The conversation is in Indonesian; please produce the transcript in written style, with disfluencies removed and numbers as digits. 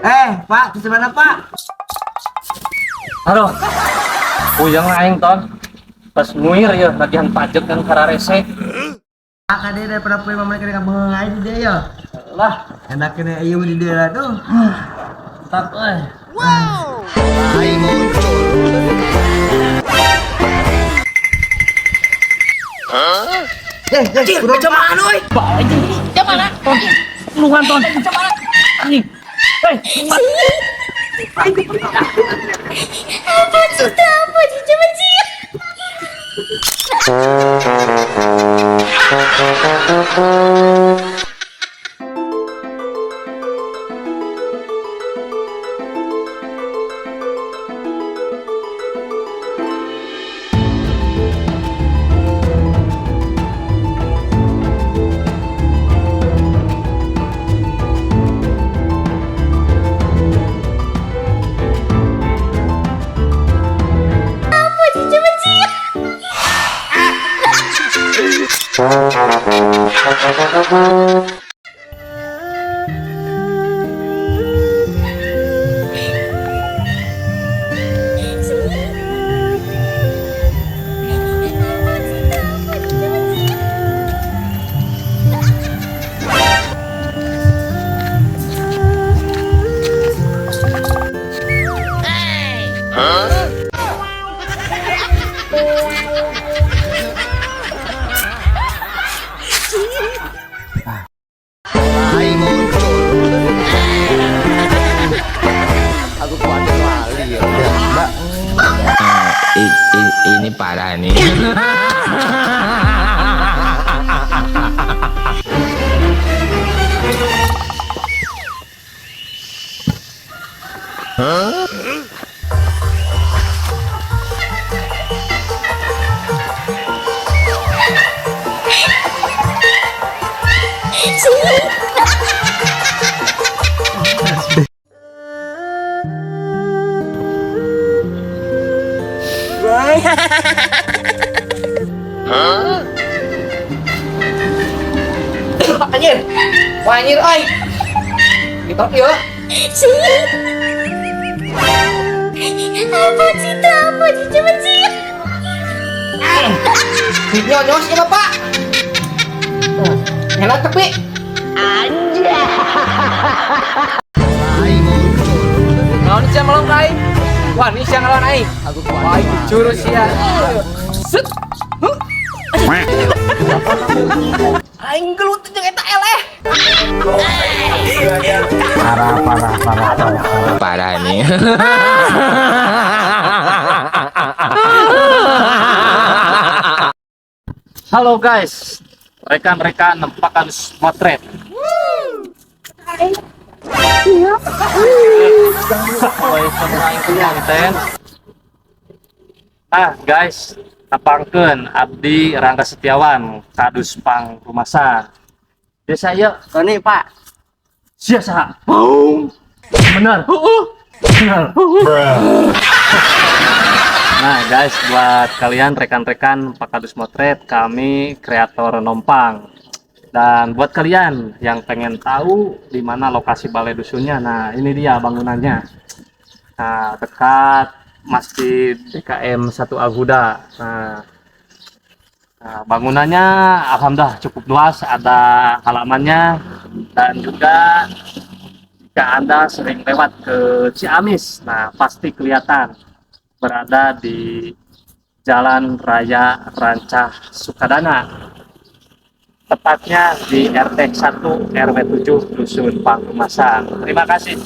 Pak, di mana Pak? Halo, puyeng aing ton. Pas nguir ya bagian pajak yang kararese. Pak, kan dia daripada punya mama kena mengenai di dia ya. Lah, Enak kena ayu di dia tuh. tak Kurang Cuman euy. Cuman ton. Luan ton. Cuman anjing. Apa cerita apa sih coba sih? Apa sih coba sih? Ini parah nih. Anjir. Wah anjir euy. Ditot ieu. Apa cerita apa sih coba sih? Nyonyos ieu Bapak. Enak tapi naon sih melong kai? Wah, ini siang lawan aing. Wah, ini jurus ya. Set. Aing gelut jeung eta eleh. Parah nih. Halo guys, rekan-rekan Nempakan Motret. Guys, napangkeun abdi Rangga Setiawan kadus pang rumasan. Desa ieu Tony Pak. sia saha? Boom. Bener. Bener. Nah guys, buat kalian rekan-rekan Pak Kadus Motret, kami kreator Nompang. Dan buat kalian yang pengen tahu di mana lokasi balai dusunnya, nah ini dia bangunannya. Nah, dekat Masjid DKM 1 Aguda. Nah, bangunannya alhamdulillah cukup luas, ada halamannya, dan juga jika Anda sering lewat ke Ciamis, nah pasti kelihatan berada di Jalan Raya Rancah Sukadana, tepatnya di RT 1 RW 7 Dusun Pangrumasan. Terima kasih.